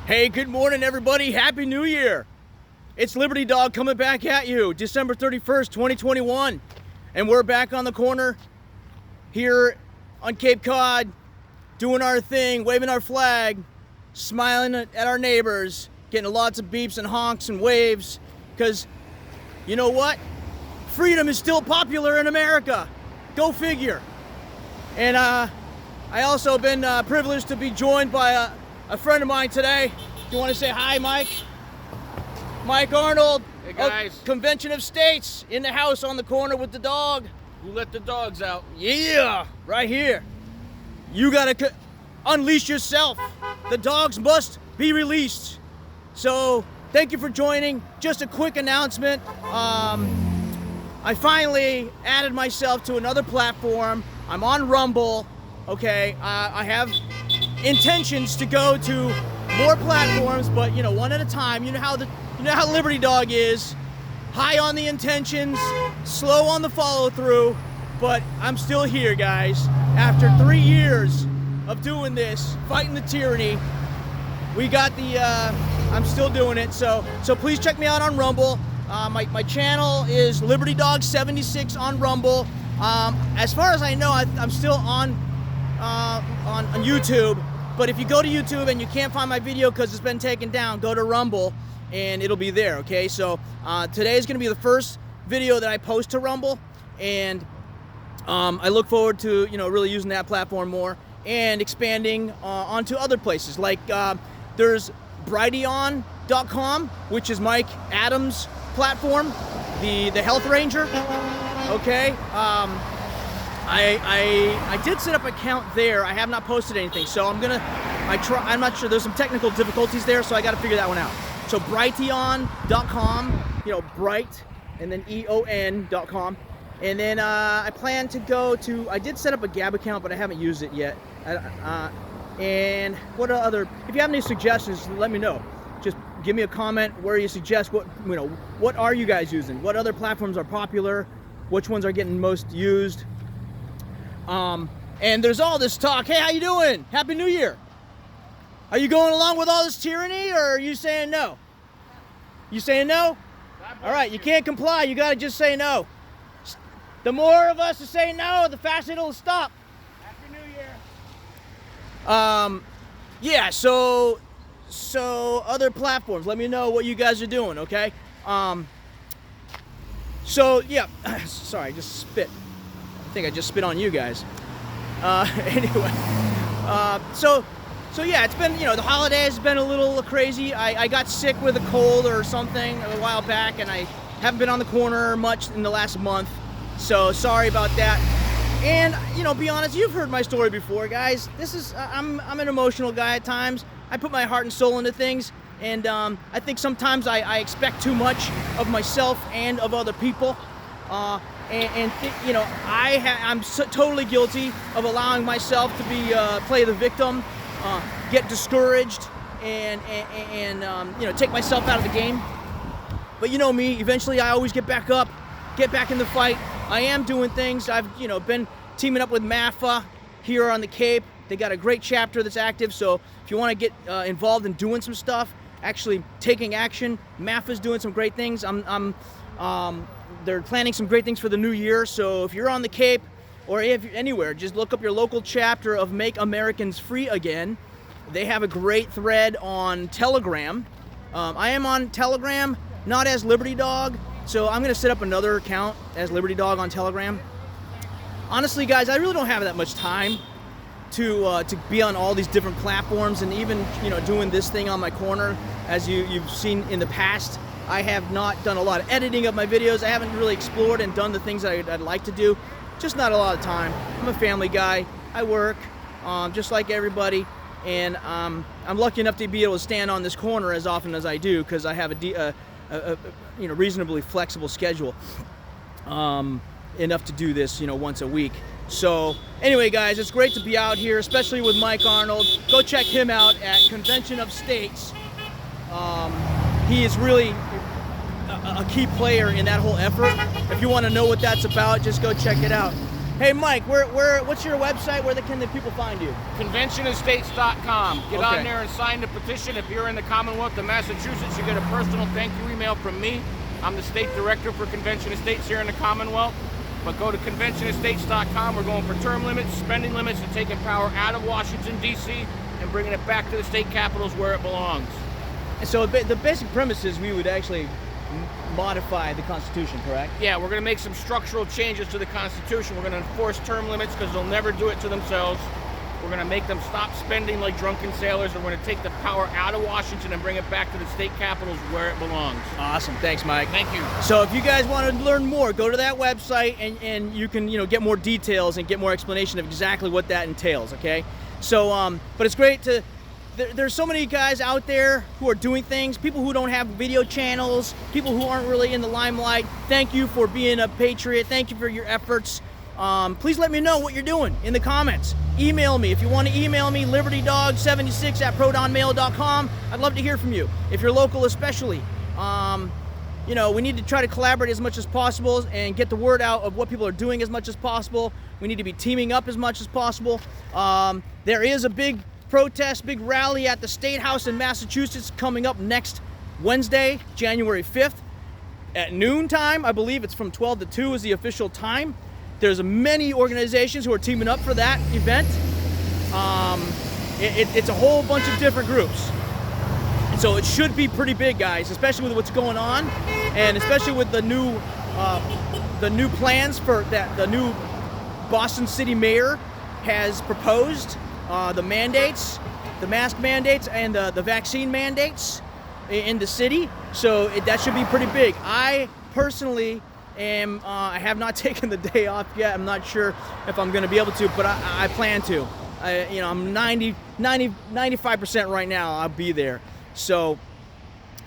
Hey, good morning, everybody. Happy New Year. It's Liberty Dog coming back at you, December 31st, 2021. And we're back on the corner here on Cape Cod, doing our thing, waving our flag, smiling at our neighbors, getting lots of beeps and honks and waves, because you know what? Freedom is still popular in America. Go figure. And I also been privileged to be joined by a friend of mine today. You want to say hi, Mike? Mike Arnold. Hey, guys. Convention of States, in the house on the corner with the dog. Who let the dogs out? Yeah, right here. You gotta unleash yourself. The dogs must be released. So, thank you for joining. Just a quick announcement. I finally added myself to another platform. I'm on Rumble. Okay, I have intentions to go to more platforms, but you know, one at a time. You know how Liberty Dog is. High on the intentions, slow on the follow through, but I'm still here, guys. After 3 years of doing this, fighting the tyranny, we got the. I'm still doing it. So please check me out on Rumble. My channel is Liberty Dog 76 on Rumble. As far as I know, I'm still on YouTube, but if you go to YouTube and you can't find my video because it's been taken down, go to Rumble and it'll be there. Okay, so today is going to be the first video that I post to Rumble, and I look forward to really using that platform more and expanding onto other places. Like there's Brighteon.com, which is Mike Adams' platform, the Health Ranger. Okay. I did set up an account there. I have not posted anything, so I'm not sure. There's some technical difficulties there, so I got to figure that one out. So Brighteon.com, bright, and then EON.com, and then I plan to go to. I did set up a Gab account, but I haven't used it yet. And what other? If you have any suggestions, let me know. Just give me a comment where you suggest what are you guys using? What other platforms are popular? Which ones are getting most used? And there's all this talk. Hey, how you doing? Happy New Year. Are you going along with all this tyranny, or are you saying no? You saying no? All right, you can't comply. You got to just say no. The more of us to say no, the faster it'll stop. Happy New Year. Yeah, so other platforms, let me know what you guys are doing, okay? So, yeah, sorry, I just spit. I think I just spit on you guys. Anyway, so yeah, it's been, the holidays have been a little crazy. I got sick with a cold or something a while back, and I haven't been on the corner much in the last month, so sorry about that. And, be honest, you've heard my story before, guys. I'm an emotional guy at times. I put my heart and soul into things, and I think sometimes I expect too much of myself and of other people. I'm totally guilty of allowing myself to be play the victim, get discouraged, and take myself out of the game. But you know me, eventually I always get back up, get back in the fight. I am doing things. I've been teaming up with MAFA here on the Cape. They got a great chapter that's active. So if you want to get involved in doing some stuff, actually taking action, MAFA's doing some great things. They're planning some great things for the new year. So if you're on the Cape or if you're anywhere, just look up your local chapter of Make Americans Free Again. They have a great thread on Telegram. I am on Telegram, not as Liberty Dog. So I'm going to set up another account as Liberty Dog on Telegram. Honestly, guys, I really don't have that much time to be on all these different platforms, and even doing this thing on my corner, as you've seen in the past. I have not done a lot of editing of my videos. I haven't really explored and done the things that I'd like to do. Just not a lot of time. I'm a family guy. I work just like everybody, and I'm lucky enough to be able to stand on this corner as often as I do because I have a reasonably flexible schedule. Enough to do this once a week. So anyway, guys, it's great to be out here, especially with Mike Arnold. Go check him out at Convention of States. He is really a key player in that whole effort. If you want to know what that's about, just go check it out. Hey, Mike, what's your website? Where can the people find you? ConventionEstates.com. Get Okay. on there and sign the petition. If you're in the Commonwealth of Massachusetts, you get a personal thank you email from me. I'm the state director for Convention Estates here in the Commonwealth. But go to ConventionEstates.com. We're going for term limits, spending limits, and taking power out of Washington, D.C. and bringing it back to the state capitals where it belongs. And so the basic premise is we would actually modify the Constitution, correct? Yeah, we're going to make some structural changes to the Constitution. We're going to enforce term limits because they'll never do it to themselves. We're going to make them stop spending like drunken sailors. And we're going to take the power out of Washington and bring it back to the state capitals where it belongs. Awesome. Thanks, Mike. Thank you. So if you guys want to learn more, go to that website and you can get more details and get more explanation of exactly what that entails, okay? So, but it's great to... There's so many guys out there who are doing things, people who don't have video channels, people who aren't really in the limelight. Thank you for being a patriot. Thank you for your efforts. Please let me know what you're doing in the comments. Email me. If you want to email me, libertydog76@protonmail.com. I'd love to hear from you. If you're local especially. We need to try to collaborate as much as possible and get the word out of what people are doing as much as possible. We need to be teaming up as much as possible. There is a big protest, big rally at the State House in Massachusetts coming up next Wednesday, January 5th at noon time. I believe it's from 12 to 2 is the official time. There's many organizations who are teaming up for that event. It's a whole bunch of different groups. And so it should be pretty big, guys, especially with what's going on and especially with the new plans for that the new Boston City Mayor has proposed. The mandates, the mask mandates, and the vaccine mandates in the city. So that should be pretty big. I personally I have not taken the day off yet. I'm not sure if I'm going to be able to, but I plan to. I'm 95% right now. I'll be there. So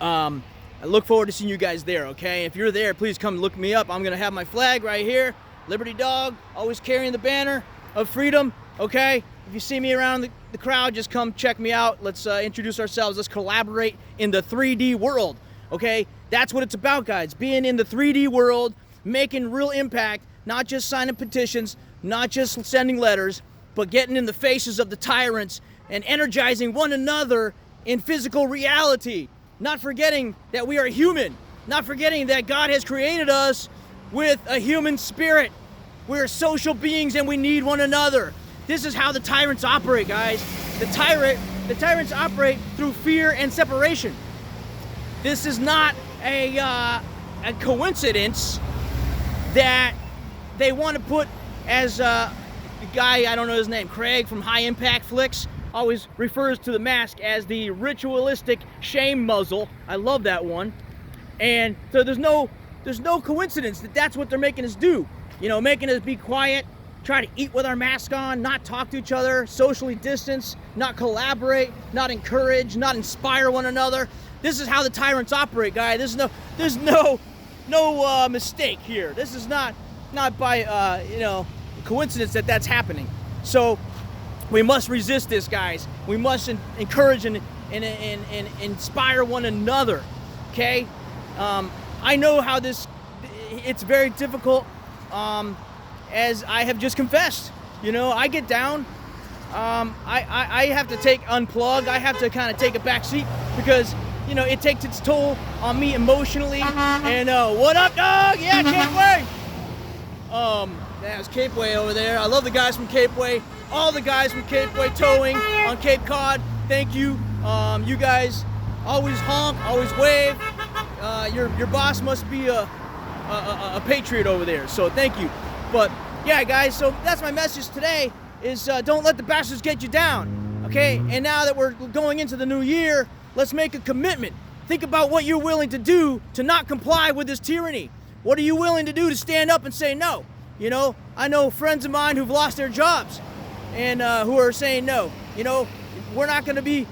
I look forward to seeing you guys there, okay? If you're there, please come look me up. I'm going to have my flag right here. Liberty Dog, always carrying the banner of freedom, okay? If you see me around the crowd, just come check me out. Let's introduce ourselves. Let's collaborate in the 3D world, okay? That's what it's about, guys. Being in the 3D world, making real impact, not just signing petitions, not just sending letters, but getting in the faces of the tyrants and energizing one another in physical reality. Not forgetting that we are human. Not forgetting that God has created us with a human spirit. We're social beings and we need one another. This is how the tyrants operate, guys. The tyrants operate through fear and separation. This is not a coincidence that they want to put, as the guy, I don't know his name, Craig from High Impact Flicks, always refers to the mask as the ritualistic shame muzzle. I love that one. And so there's no coincidence that that's what they're making us do. Making us be quiet, try to eat with our mask on, not talk to each other, socially distance, not collaborate, not encourage, not inspire one another. This is how the tyrants operate, guys. There's no mistake here. This is not by coincidence that that's happening. So we must resist this, guys. We must encourage and inspire one another. Okay? I know how it's very difficult. As I have just confessed, I get down. I have to unplug. I have to kind of take a back seat because, it takes its toll on me emotionally. And what up, dog? Yeah, Cape Way. There's Cape Way over there. I love the guys from Cape Way. All the guys from Cape Way towing on Cape Cod. Thank you. You guys always honk, always wave. Your boss must be a patriot over there. So thank you. But yeah, guys, so that's my message today is don't let the bastards get you down, okay? And now that we're going into the new year, let's make a commitment. Think about what you're willing to do to not comply with this tyranny. What are you willing to do to stand up and say no? I know friends of mine who've lost their jobs and who are saying no. We're not going to be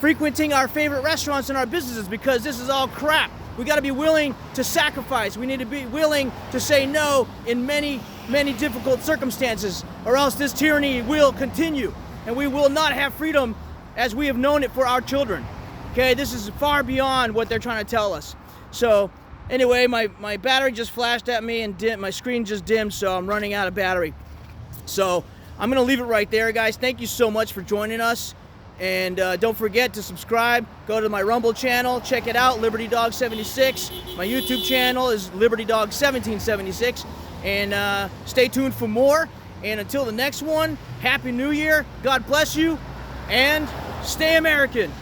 frequenting our favorite restaurants and our businesses because this is all crap. We got to be willing to sacrifice. We need to be willing to say no in many, many difficult circumstances, or else this tyranny will continue, and we will not have freedom as we have known it for our children. Okay, this is far beyond what they're trying to tell us. So, anyway, my battery just flashed at me, and my screen just dimmed, so I'm running out of battery. So I'm going to leave it right there, guys. Thank you so much for joining us. And don't forget to subscribe. Go to my Rumble channel. Check it out, Liberty Dog 76. My YouTube channel is Liberty Dog 1776. And stay tuned for more. And until the next one, Happy New Year. God bless you. And stay American.